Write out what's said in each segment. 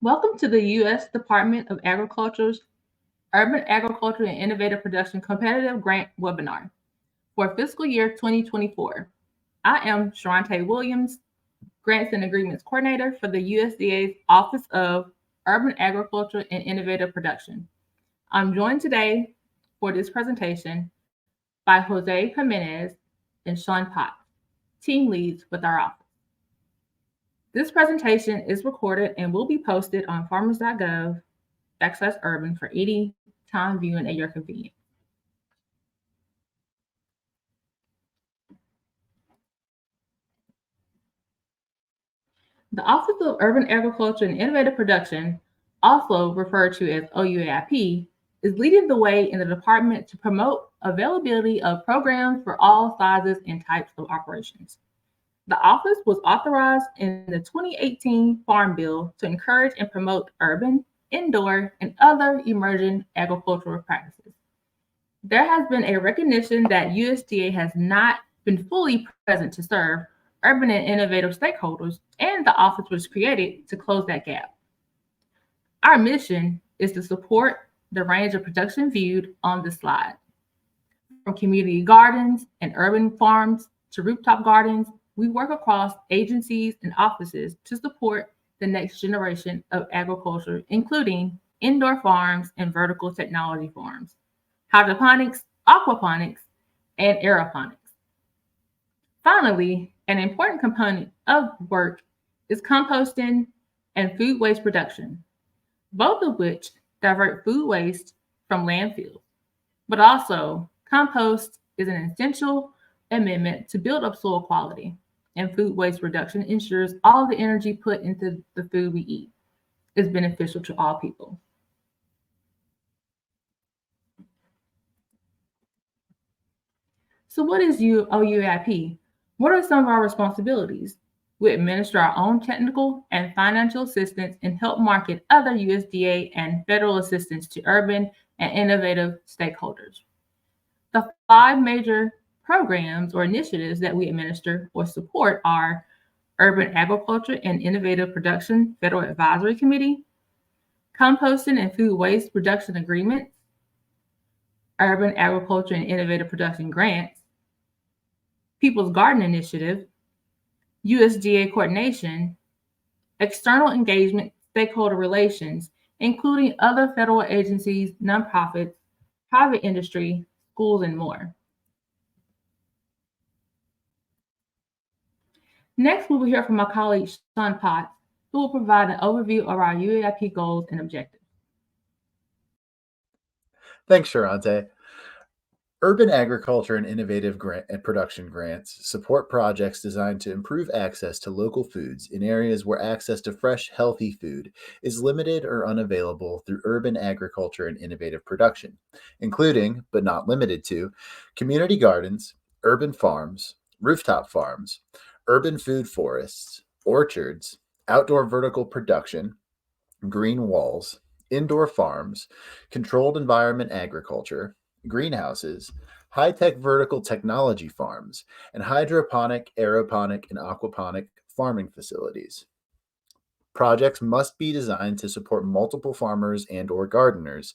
Welcome to the U.S. Department of Agriculture's Urban Agriculture and Innovative Production Competitive Grant webinar for fiscal year 2024. I am Sharante Williams, Grants and Agreements Coordinator for the USDA's Office of Urban Agriculture and Innovative Production. I'm joined today for this presentation by Jose Jimenez and Sean Potts, team leads with our office. This presentation is recorded and will be posted on farmers.gov/urban for any time viewing at your convenience. The Office of Urban Agriculture and Innovative Production, also referred to as OUAIP, is leading the way in the department to promote availability of programs for all sizes and types of operations. The office was authorized in the 2018 Farm Bill to encourage and promote urban, indoor, and other emerging agricultural practices. There has been a recognition that USDA has not been fully present to serve urban and innovative stakeholders, and the office was created to close that gap. Our mission is to support the range of production viewed on this slide. From community gardens and urban farms to rooftop gardens, we work across agencies and offices to support the next generation of agriculture, including indoor farms and vertical technology farms, hydroponics, aquaponics, and aeroponics. Finally, an important component of work is composting and food waste reduction, both of which divert food waste from landfills. But also, compost is an essential amendment to build up soil quality, and food waste reduction ensures all the energy put into the food we eat is beneficial to all people. So what is OUIP? What are some of our responsibilities? We administer our own technical and financial assistance and help market other USDA and federal assistance to urban and innovative stakeholders. The 5 major programs or initiatives that we administer or support are Urban Agriculture and Innovative Production Federal Advisory Committee, Composting and Food Waste Reduction Agreements, Urban Agriculture and Innovative Production Grants, People's Garden Initiative, USDA Coordination, External Engagement, Stakeholder Relations, including other federal agencies, nonprofits, private industry, schools, and more. Next, we will hear from my colleague, Sean Potts, who will provide an overview of our UAIP goals and objectives. Thanks, Sharante. Urban agriculture and innovative production grants support projects designed to improve access to local foods in areas where access to fresh, healthy food is limited or unavailable through urban agriculture and innovative production, including, but not limited to, community gardens, urban farms, rooftop farms, urban food forests, orchards, outdoor vertical production, green walls, indoor farms, controlled environment agriculture, greenhouses, high-tech vertical technology farms, and hydroponic, aeroponic, and aquaponic farming facilities. Projects must be designed to support multiple farmers and/or gardeners,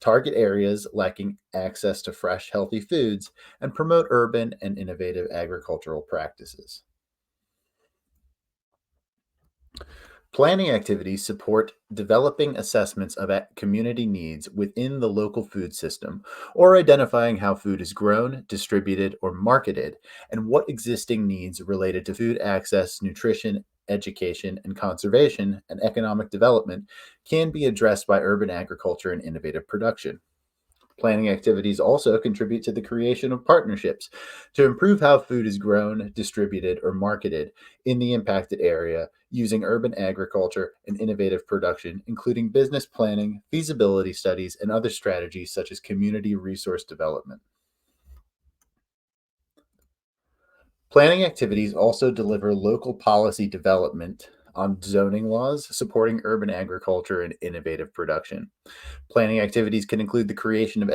target areas lacking access to fresh, healthy foods, and promote urban and innovative agricultural practices. Planning activities support developing assessments of community needs within the local food system, or identifying how food is grown, distributed, or marketed, and what existing needs related to food access, nutrition, education, and conservation and economic development can be addressed by urban agriculture and innovative production. Planning activities also contribute to the creation of partnerships to improve how food is grown, distributed, or marketed in the impacted area using urban agriculture and innovative production, including business planning, feasibility studies, and other strategies such as community resource development. Planning activities also deliver local policy development on zoning laws supporting urban agriculture and innovative production. Planning activities can include the creation of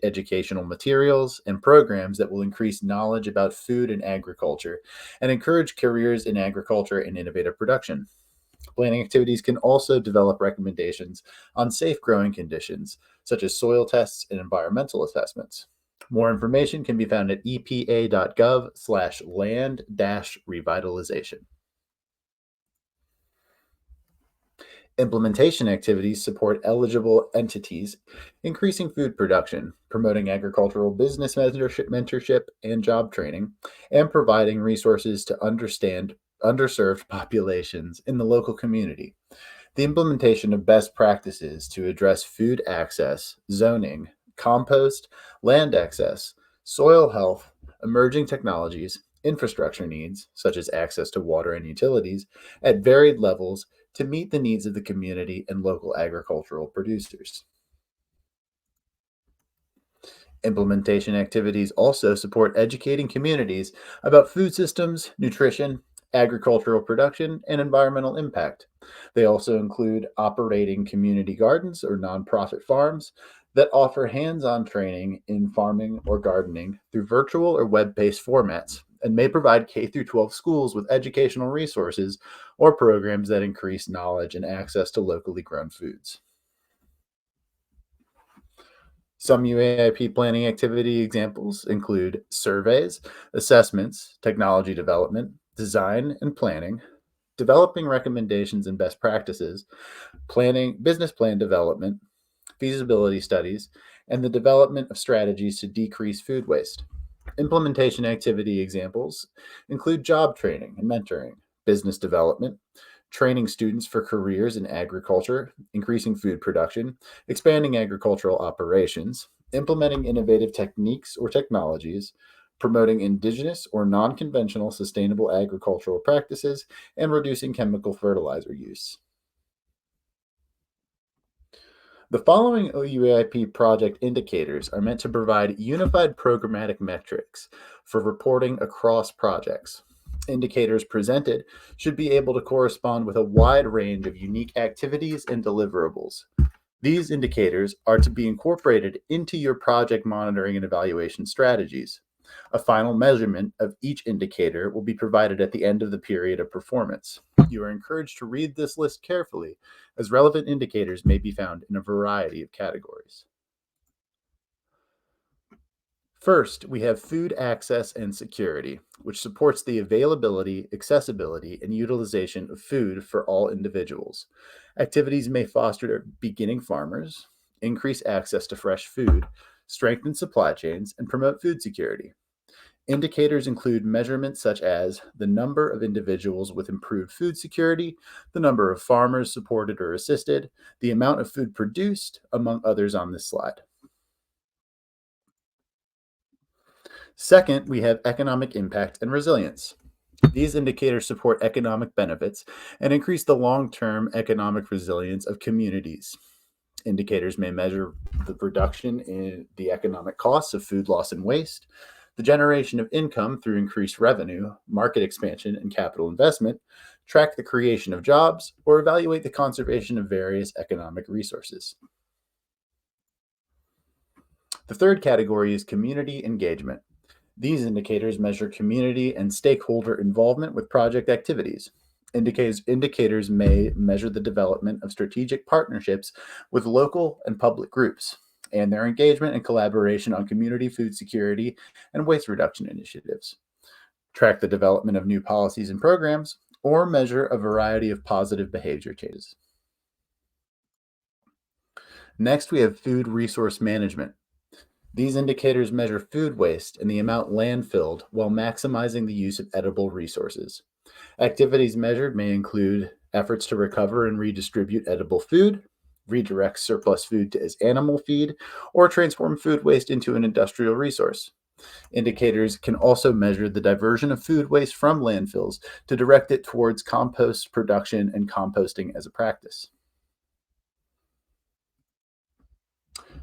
educational materials and programs that will increase knowledge about food and agriculture and encourage careers in agriculture and innovative production. Planning activities can also develop recommendations on safe growing conditions, such as soil tests and environmental assessments. More information can be found at epa.gov/land-revitalization. Implementation activities support eligible entities, increasing food production, promoting agricultural business mentorship and job training, and providing resources to understand underserved populations in the local community. The implementation of best practices to address food access, zoning, compost, land access, soil health, emerging technologies, infrastructure needs, such as access to water and utilities, at varied levels to meet the needs of the community and local agricultural producers. Implementation activities also support educating communities about food systems, nutrition, agricultural production, and environmental impact. They also include operating community gardens or nonprofit farms that offer hands on training in farming or gardening through virtual or web based formats and may provide K through 12 schools with educational resources or programs that increase knowledge and access to locally grown foods. Some UAIP planning activity examples include surveys, assessments, technology development, design and planning, developing recommendations and best practices, planning, business plan development, feasibility studies, and the development of strategies to decrease food waste. Implementation activity examples include job training and mentoring, business development, training students for careers in agriculture, increasing food production, expanding agricultural operations, implementing innovative techniques or technologies, promoting indigenous or non conventional sustainable agricultural practices, and reducing chemical fertilizer use. The following OUAIP project indicators are meant to provide unified programmatic metrics for reporting across projects. Indicators presented should be able to correspond with a wide range of unique activities and deliverables. These indicators are to be incorporated into your project monitoring and evaluation strategies. A final measurement of each indicator will be provided at the end of the period of performance. You are encouraged to read this list carefully, as relevant indicators may be found in a variety of categories. First, we have food access and security, which supports the availability, accessibility, and utilization of food for all individuals. Activities may foster beginning farmers, increase access to fresh food, strengthen supply chains, and promote food security. Indicators include measurements such as the number of individuals with improved food security, the number of farmers supported or assisted, the amount of food produced, among others on this slide. Second, we have economic impact and resilience. These indicators support economic benefits and increase the long-term economic resilience of communities. Indicators may measure the reduction in the economic costs of food loss and waste, the generation of income through increased revenue, market expansion, and capital investment, track the creation of jobs, or evaluate the conservation of various economic resources. The third category is community engagement. These indicators measure community and stakeholder involvement with project activities. Indicators may measure the development of strategic partnerships with local and public groups and their engagement and collaboration on community food security and waste reduction initiatives, track the development of new policies and programs, or measure a variety of positive behavior changes. Next, we have food resource management. These indicators measure food waste and the amount landfilled while maximizing the use of edible resources. Activities measured may include efforts to recover and redistribute edible food, redirect surplus food as animal feed, or transform food waste into an industrial resource. Indicators can also measure the diversion of food waste from landfills to direct it towards compost production and composting as a practice.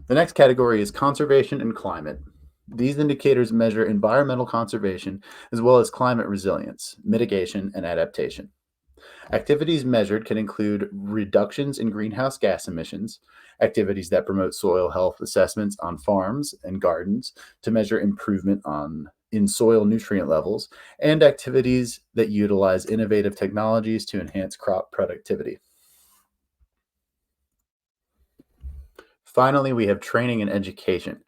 The next category is conservation and climate. These indicators measure environmental conservation as well as climate resilience, mitigation, and adaptation. Activities measured can include reductions in greenhouse gas emissions, activities that promote soil health assessments on farms and gardens to measure improvement on in soil nutrient levels, and activities that utilize innovative technologies to enhance crop productivity. Finally, we have training and education.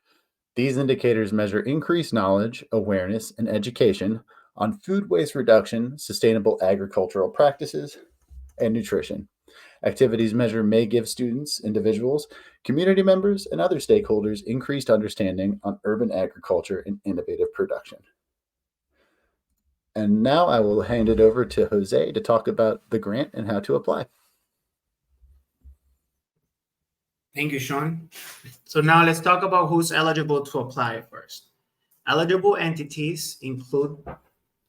These indicators measure increased knowledge, awareness, and education on food waste reduction, sustainable agricultural practices, and nutrition. Activities measure may give students, individuals, community members, and other stakeholders increased understanding on urban agriculture and innovative production. And now I will hand it over to Jose to talk about the grant and how to apply. Thank you, Sean. So now let's talk about who's eligible to apply first. Eligible entities include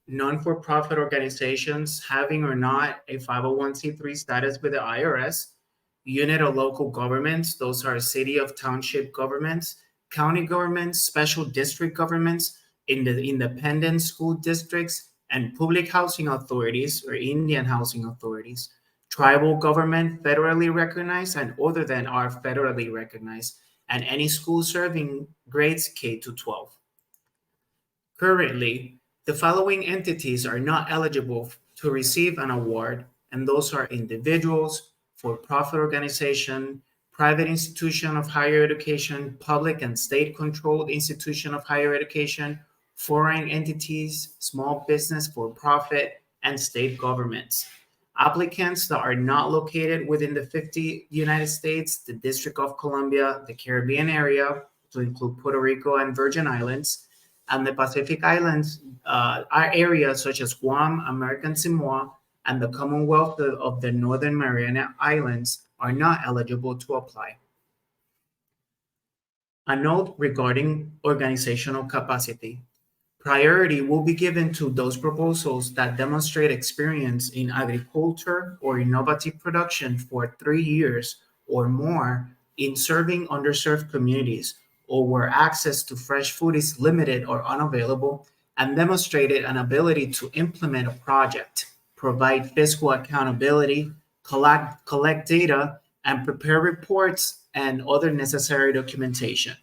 non-for-profit organizations having or not a 501c3 status with the IRS, unit of local governments, those are city of township governments, county governments, special district governments, in the independent school districts, and public housing authorities or Indian housing authorities, tribal government federally recognized and other than are federally recognized, and any school serving grades K to 12. Currently, the following entities are not eligible to receive an award, and those are individuals, for-profit organization, private institution of higher education, public and state-controlled institution of higher education, foreign entities, small business for-profit, and state governments. Applicants that are not located within the 50 United States, the District of Columbia, the Caribbean area, to include Puerto Rico and Virgin Islands, and the Pacific Islands are areas such as Guam, American Samoa, and the Commonwealth of the Northern Mariana Islands are not eligible to apply. A note regarding organizational capacity. Priority will be given to those proposals that demonstrate experience in agriculture or innovative production for 3 years or more in serving underserved communities, or where access to fresh food is limited or unavailable, and demonstrated an ability to implement a project, provide fiscal accountability, collect data, and prepare reports and other necessary documentation.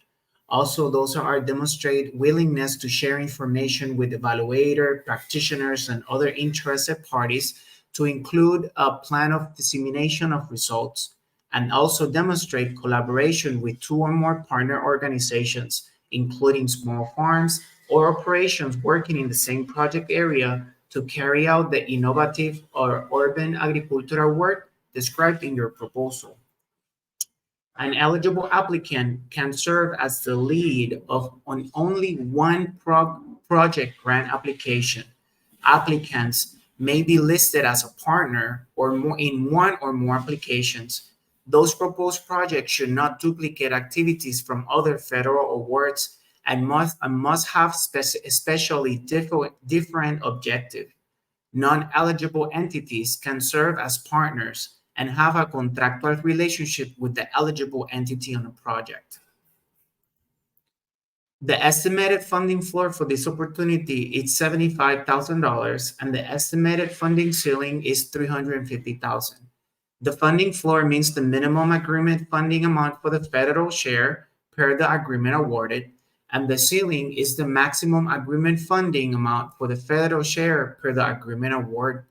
Also, those are demonstrate willingness to share information with evaluator, practitioners, and other interested parties to include a plan of dissemination of results, and also demonstrate collaboration with 2 or more partner organizations, including small farms or operations working in the same project area to carry out the innovative or urban agricultural work described in your proposal. An eligible applicant can serve as the lead on only one project grant application. Applicants may be listed as a partner or more in 1 or more applications. Those proposed projects should not duplicate activities from other federal awards and must have especially different objective. Non-eligible entities can serve as partners and have a contractual relationship with the eligible entity on a project. The estimated funding floor for this opportunity is $75,000, and the estimated funding ceiling is $350,000. The funding floor means the minimum agreement funding amount for the federal share per the agreement awarded, and the ceiling is the maximum agreement funding amount for the federal share per the agreement award.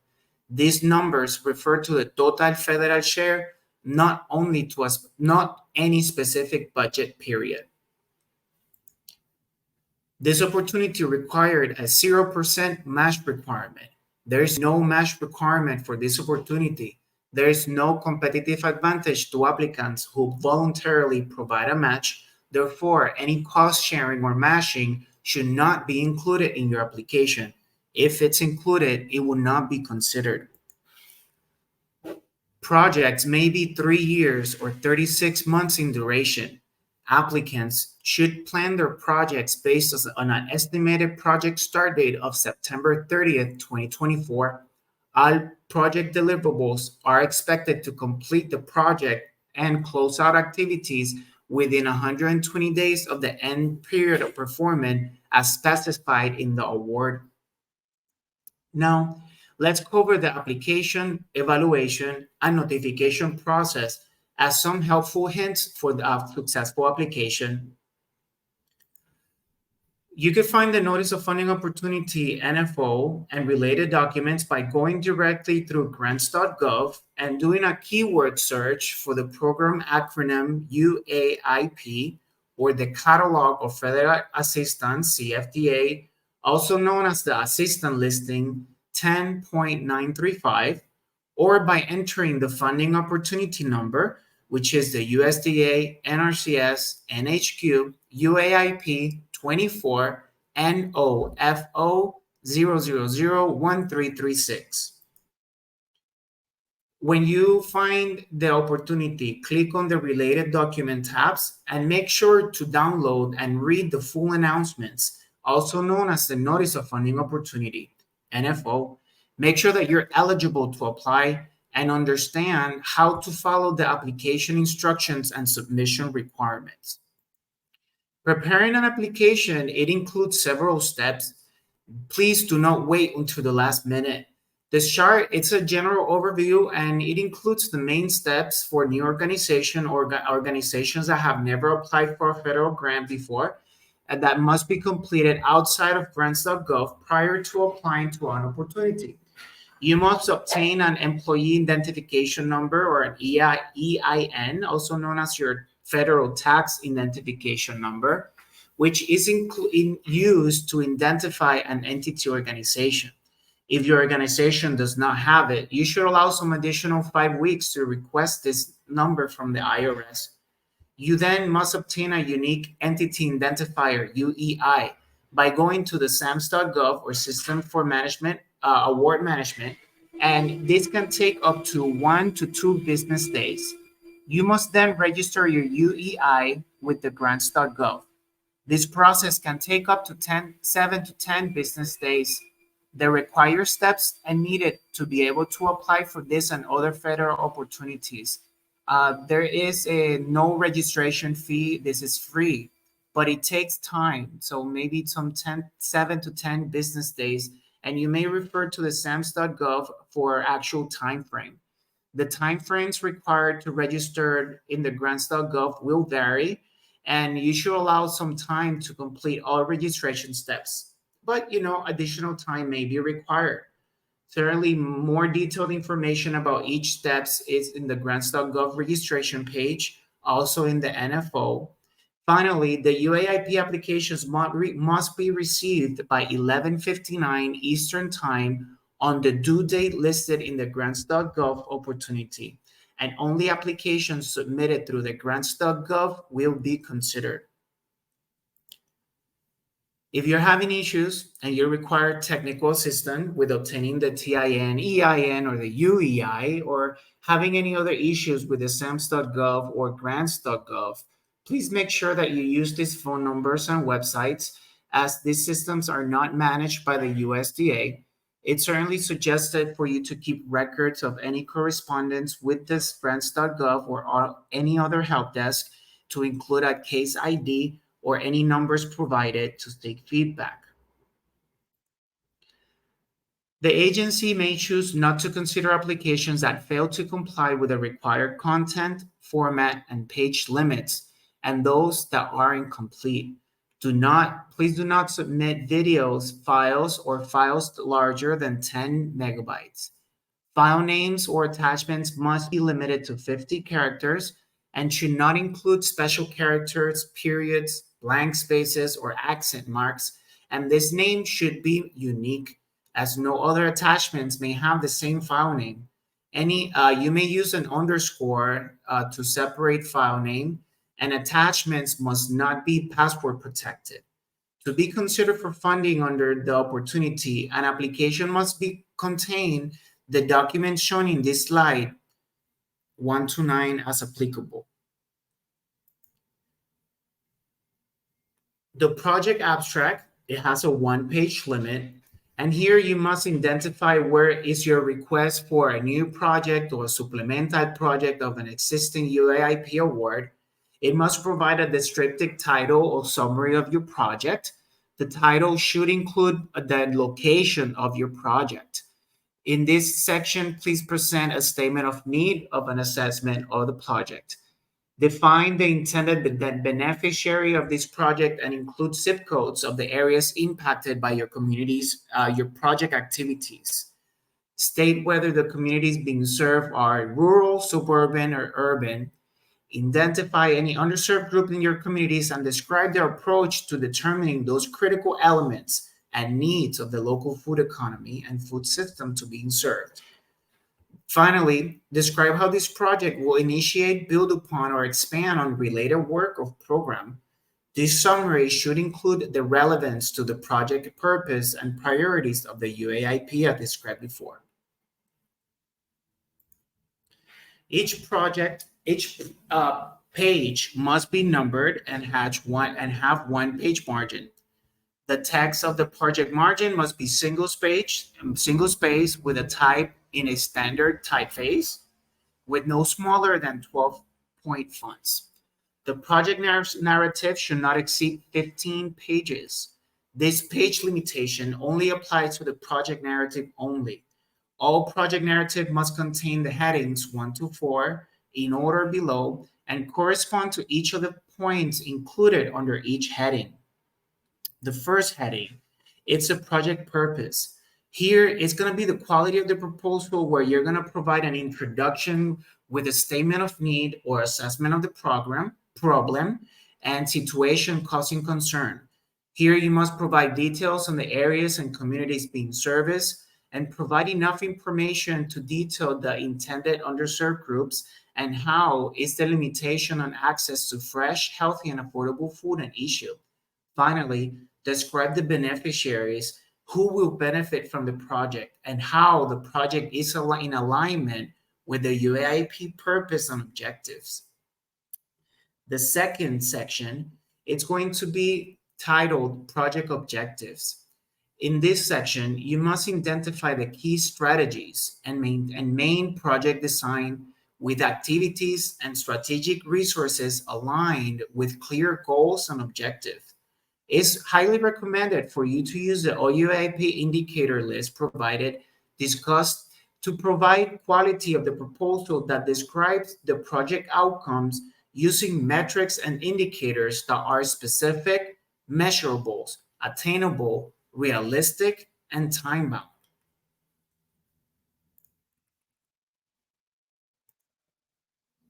These numbers refer to the total federal share, not any specific budget period. This opportunity required a 0% match requirement. There is no match requirement for this opportunity. There is no competitive advantage to applicants who voluntarily provide a match. Therefore, any cost sharing or matching should not be included in your application. If it's included, it will not be considered. Projects may be 3 years or 36 months in duration. Applicants should plan their projects based on an estimated project start date of September 30th, 2024. All project deliverables are expected to complete the project and close out activities within 120 days of the end period of performance as specified in the award. Now, let's cover the application, evaluation, and notification process as some helpful hints for the successful application. You can find the Notice of Funding Opportunity, NFO, and related documents by going directly through grants.gov and doing a keyword search for the program acronym UAIP, or the Catalog of Federal Assistance, CFDA, also known as the Assistant Listing 10.935, or by entering the funding opportunity number, which is the USDA NRCS NHQ UAIP 24 NOFO 0001336. When you find the opportunity, click on the related document tabs and make sure to download and read the full announcements, also known as the Notice of Funding Opportunity, NFO. Make sure that you're eligible to apply and understand how to follow the application instructions and submission requirements. Preparing an application, it includes several steps. Please do not wait until the last minute. This chart, it's a general overview, and it includes the main steps for new organization or organizations that have never applied for a federal grant before, and that must be completed outside of grants.gov prior to applying to an opportunity. You must obtain an employee identification number, or an EIN, also known as your federal tax identification number, which is used to identify an entity organization. If your organization does not have it, you should allow some additional 5 weeks to request this number from the IRS. You then must obtain a unique entity identifier, UEI, by going to the SAMS.gov, or System for Management, Award Management, and this can take up to 1 to 2 business days. You must then register your UEI with the grants.gov. This process can take up to 7 to 10 business days. The required steps are needed to be able to apply for this and other federal opportunities. There is no registration fee. This is free, but it takes time. So maybe some 7 to 10 business days, and you may refer to the SAMS.gov for actual time frame. The time frames required to register in the grants.gov will vary, and you should allow some time to complete all registration steps. But, additional time may be required. Certainly, more detailed information about each steps is in the grants.gov registration page, also in the NFO. Finally, the UAIP applications must be received by 11:59 Eastern Time on the due date listed in the grants.gov opportunity, and only applications submitted through the grants.gov will be considered. If you're having issues and you require technical assistance with obtaining the TIN, EIN, or the UEI, or having any other issues with the SAMS.gov or grants.gov, please make sure that you use these phone numbers and websites, as these systems are not managed by the USDA. It's certainly suggested for you to keep records of any correspondence with this grants.gov or any other help desk, to include a case ID or any numbers provided to take feedback. The agency may choose not to consider applications that fail to comply with the required content, format, and page limits, and those that are incomplete. Please do not submit videos, files, or files larger than 10 megabytes. File names or attachments must be limited to 50 characters and should not include special characters, periods, blank spaces, or accent marks, and this name should be unique, as no other attachments may have the same file name. You may use an underscore to separate file name, and attachments must not be password protected. To be considered for funding under the opportunity, an application must contain the documents shown in this slide, 1 to 9 as applicable. The project abstract, it has a 1-page limit, and here you must identify where is your request for a new project or a supplemental project of an existing UAIP award. It must provide a descriptive title or summary of your project. The title should include the location of your project. In this section, please present a statement of need of an assessment of the project. Define the intended beneficiary of this project and include zip codes of the areas impacted by your community's, your project activities. State whether the communities being served are rural, suburban, or urban. Identify any underserved group in your communities and describe their approach to determining those critical elements and needs of the local food economy and food system to being served. Finally, describe how this project will initiate, build upon, or expand on related work or program. This summary should include the relevance to the project purpose and priorities of the UAIP as described before. Each page must be numbered and have one page margin. The text of the project margin must be single space with a type in a standard typeface with no smaller than 12-point fonts. The project narrative should not exceed 15 pages. This page limitation only applies to the project narrative only. All project narrative must contain the headings 1 to 4 in order below and correspond to each of the points included under each heading. The first heading, it's a project purpose. Here, it's going to be the quality of the proposal where you're going to provide an introduction with a statement of need or assessment of the problem, and situation causing concern. Here, you must provide details on the areas and communities being serviced and provide enough information to detail the intended underserved groups and how is the limitation on access to fresh, healthy, and affordable food an issue. Finally, describe the beneficiaries who will benefit from the project and how the project is in alignment with the UAIP purpose and objectives. The second section, it's going to be titled Project Objectives. In this section, you must identify the key strategies and main project design with activities and strategic resources aligned with clear goals and objectives. It's highly recommended for you to use the OUAIP indicator list discussed to provide quality of the proposal that describes the project outcomes using metrics and indicators that are specific, measurables, attainable, realistic, and time-bound.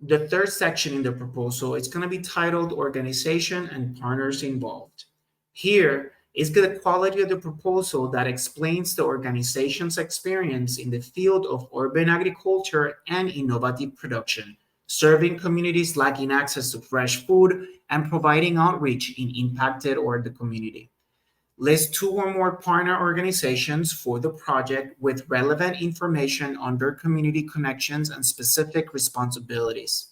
The third section in the proposal is going to be titled Organization and Partners Involved. Here is the quality of the proposal that explains the organization's experience in the field of urban agriculture and innovative production, serving communities lacking access to fresh food and providing outreach in impacted or the community. List 2 or more partner organizations for the project with relevant information under community connections and specific responsibilities.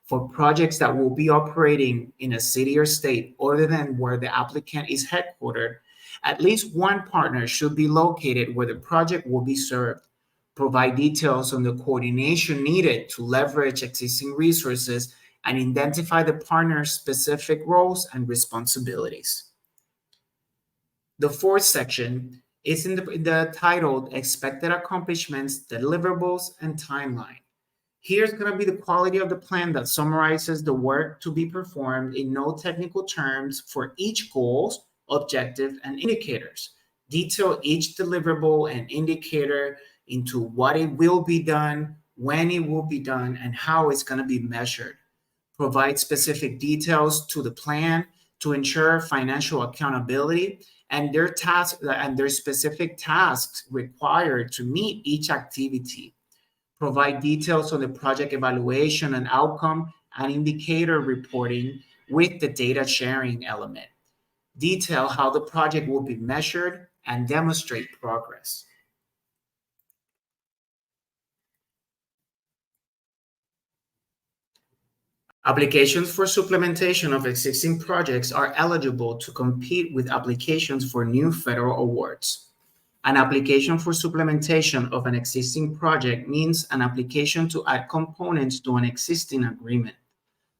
For projects that will be operating in a city or state other than where the applicant is headquartered, at least one partner should be located where the project will be served. Provide details on the coordination needed to leverage existing resources and identify the partner's specific roles and responsibilities. The fourth section is in the titled Expected Accomplishments, Deliverables, and Timeline. Here's going to be the quality of the plan that summarizes the work to be performed in no technical terms for each goals, objective, and indicators. Detail each deliverable and indicator into what it will be done, when it will be done, and how it's going to be measured. Provide specific details to the plan to ensure financial accountability and their tasks and their specific tasks required to meet each activity. Provide details on the project evaluation and outcome and indicator reporting with the data sharing element. Detail how the project will be measured and demonstrate progress. Applications for supplementation of existing projects are eligible to compete with applications for new federal awards. An application for supplementation of an existing project means an application to add components to an existing agreement.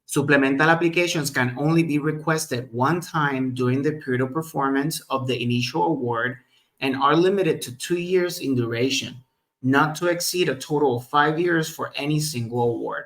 Supplemental applications can only be requested one time during the period of performance of the initial award and are limited to 2 years in duration, not to exceed a total of 5 years for any single award.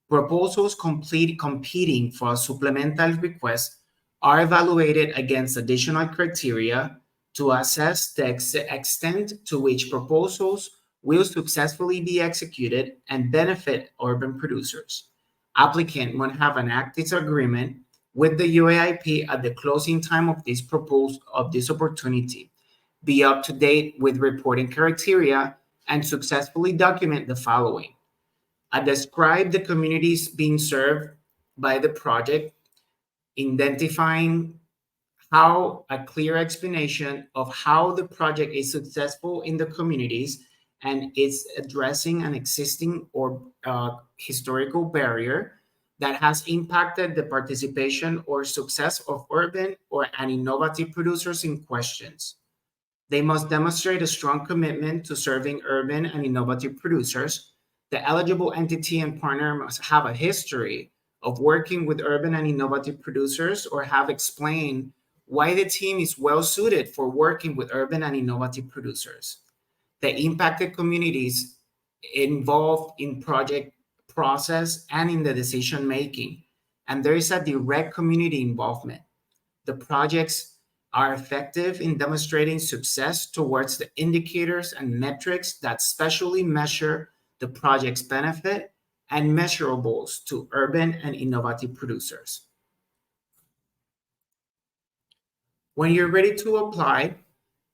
Proposals competing for a supplemental request are evaluated against additional criteria to assess the extent to which proposals will successfully be executed and benefit urban producers. Applicant must have an active agreement with the UAIP at the closing time of this opportunity, be up to date with reporting criteria, and successfully document the following. Describe the communities being served by the project, identifying how a clear explanation of how the project is successful in the communities and is addressing an existing or historical barrier that has impacted the participation or success of urban and innovative producers in questions. They must demonstrate a strong commitment to serving urban and innovative producers. The eligible entity and partner must have a history of working with urban and innovative producers or have explained why the team is well suited for working with urban and innovative producers. The impacted communities involved in project process and in the decision making, and there is a direct community involvement. The projects are effective in demonstrating success towards the indicators and metrics that specially measure the project's benefit and measurables to urban and innovative producers. When you're ready to apply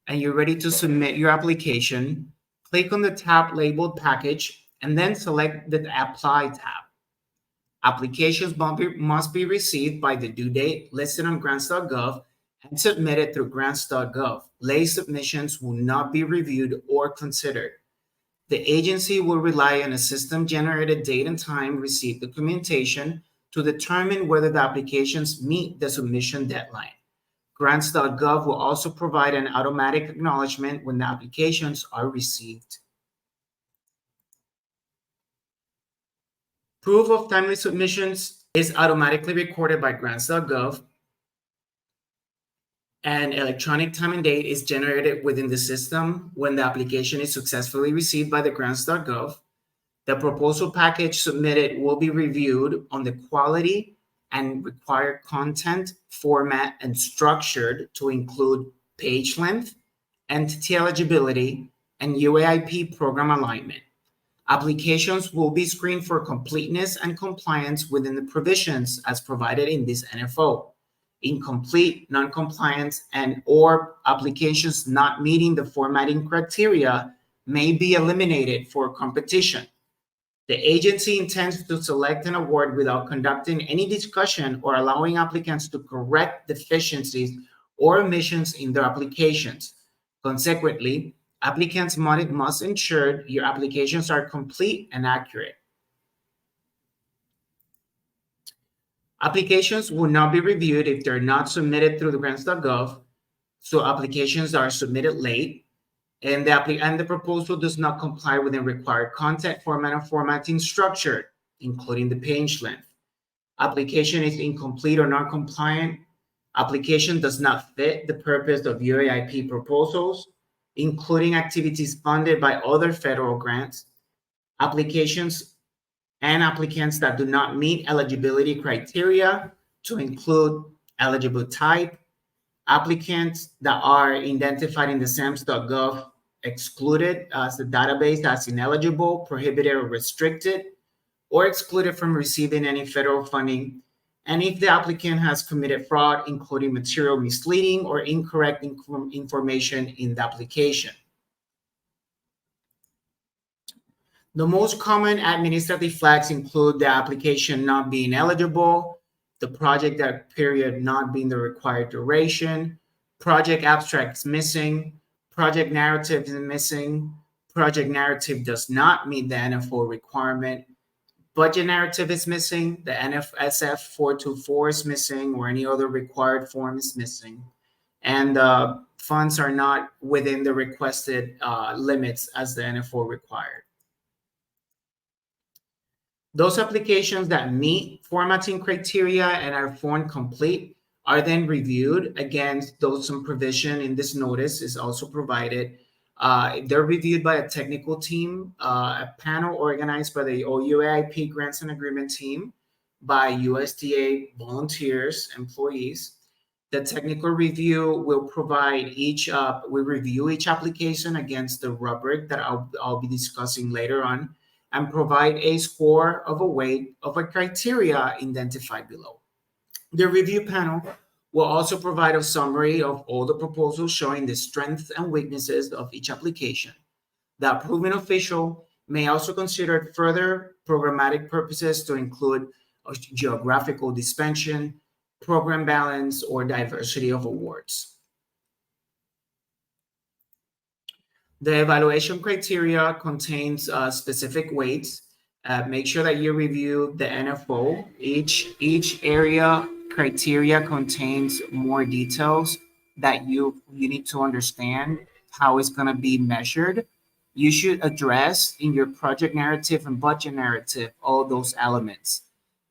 and you're ready to submit your application, click on the tab labeled Package and then select the Apply tab. Applications must be received by the due date listed on grants.gov and submitted through grants.gov. Late submissions will not be reviewed or considered. The agency will rely on a system-generated date and time received documentation to determine whether the applications meet the submission deadline. Grants.gov will also provide an automatic acknowledgement when the applications are received. Proof of timely submissions is automatically recorded by grants.gov, and electronic time and date is generated within the system when the application is successfully received by the grants.gov. The proposal package submitted will be reviewed on the quality and required content, format, and structured to include page length, entity eligibility, and UAIP program alignment. Applications will be screened for completeness and compliance within the provisions as provided in this NFO. Incomplete, non-compliance, and/or applications not meeting the formatting criteria may be eliminated for competition. The agency intends to select an award without conducting any discussion or allowing applicants to correct deficiencies or omissions in their applications. Consequently, applicants must ensure your applications are complete and accurate. Applications will not be reviewed if they're not submitted through the grants.gov, so applications are submitted late, and the proposal does not comply with the required content, format, and formatting structure, including the page length. Application is incomplete or non-compliant. Application does not fit the purpose of UAIP proposals, including activities funded by other federal grants. Applications and applicants that do not meet eligibility criteria to include eligible type, applicants that are identified in the SAMHSA.gov excluded as the database as ineligible, prohibited, or restricted, or excluded from receiving any federal funding, and if the applicant has committed fraud, including material misleading or incorrect information in the application. The most common administrative flags include the application not being eligible, the project period not being the required duration, project abstracts missing, project narrative is missing, project narrative does not meet the NFO requirement, budget narrative is missing, the NFSF 424 is missing, or any other required form is missing, and funds are not within the requested limits as the NFO required. Those applications that meet formatting criteria and are form complete are then reviewed against those some provision in this notice is also provided They're reviewed by a technical team, a panel organized by the OUAIP Grants and Agreement team, by USDA volunteers, employees. The technical review will review each application against the rubric that I'll be discussing later on, and provide a score of a weight of a criteria identified below. The review panel will also provide a summary of all the proposals showing the strengths and weaknesses of each application. The approving official may also consider further programmatic purposes to include geographical dispersion, program balance, or diversity of awards. The evaluation criteria contains specific weights. Make sure that you review the NFO. Each area criteria contains more details that you need to understand how it's going to be measured. You should address in your project narrative and budget narrative all those elements.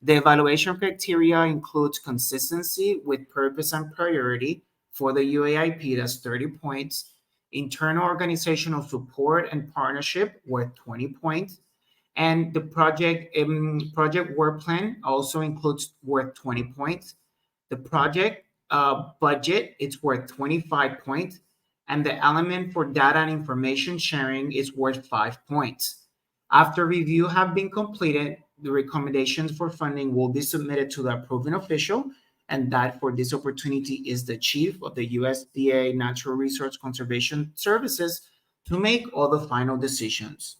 The evaluation criteria includes consistency with purpose and priority for the UAIP, that's 30 points. Internal organizational support and partnership worth 20 points. And the project work plan also includes worth 20 points. The project budget, it's worth 25 points. And the element for data and information sharing is worth 5 points. After review have been completed, the recommendations for funding will be submitted to the approving official, and that for this opportunity is the chief of the USDA Natural Resource Conservation Services to make all the final decisions.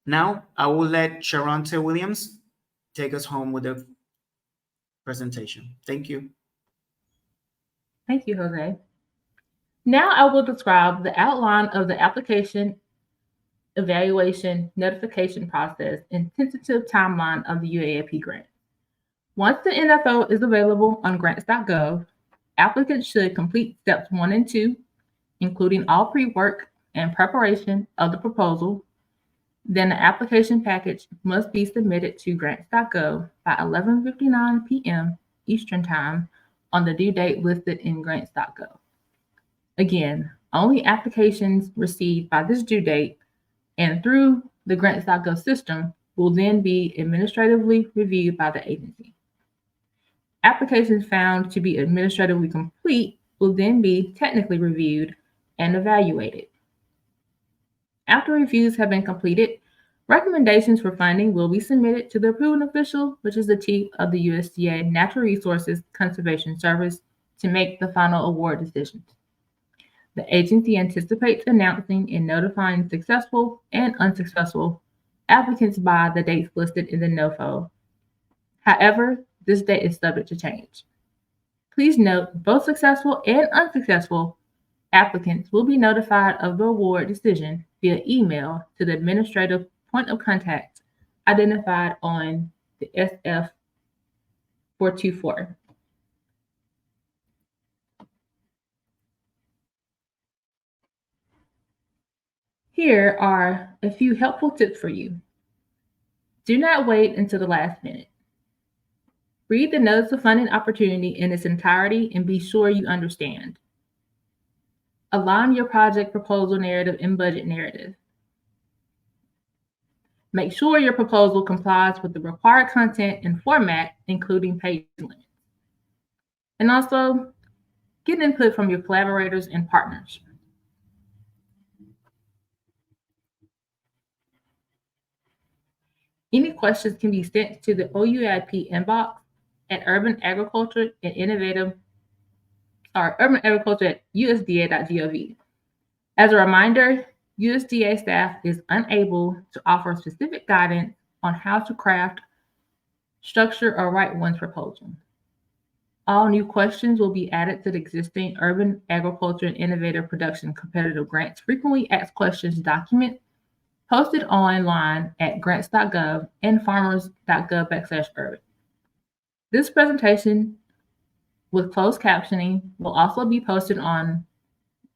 Now, I will let Sharonte Williams take us home with the presentation. Thank you. Thank you, Jose. Now I will describe the outline of the application, evaluation, notification process, and tentative timeline of the UAIP grant. Once the NFO is available on grants.gov, applicants should complete steps 1 and 2, including all pre-work and preparation of the proposal. Then the application package must be submitted to grants.gov by 11:59 p.m. Eastern Time on the due date listed in grants.gov. Again, only applications received by this due date and through the grants.gov system will then be administratively reviewed by the agency. Applications found to be administratively complete will then be technically reviewed and evaluated. After reviews have been completed, recommendations for funding will be submitted to the approving official, which is the chief of the USDA Natural Resources Conservation Service, to make the final award decisions. The agency anticipates announcing and notifying successful and unsuccessful applicants by the dates listed in the NOFO. However, this date is subject to change. Please note, both successful and unsuccessful applicants will be notified of the award decision via email to the administrative point of contact identified on the SF 424. Here are a few helpful tips for you. Do not wait until the last minute. Read the notice of funding opportunity in its entirety and be sure you understand. Align your project proposal narrative and budget narrative. Make sure your proposal complies with the required content and format, including page limits. And also, get input from your collaborators and partners. Any questions can be sent to the OUAIP inbox at urbanagriculture@usda.gov. As a reminder, USDA staff is unable to offer specific guidance on how to craft, structure, or write one's proposal. All new questions will be added to the existing Urban Agriculture and Innovative Production Competitive Grants Frequently Asked Questions document posted online at grants.gov and farmers.gov/urban. This presentation with closed captioning will also be posted on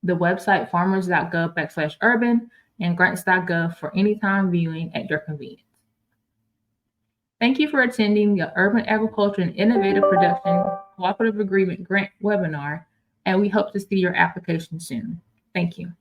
the website farmers.gov/urban and grants.gov for anytime viewing at your convenience. Thank you for attending the Urban Agriculture and Innovative Production Cooperative Agreement Grant webinar, and we hope to see your application soon. Thank you.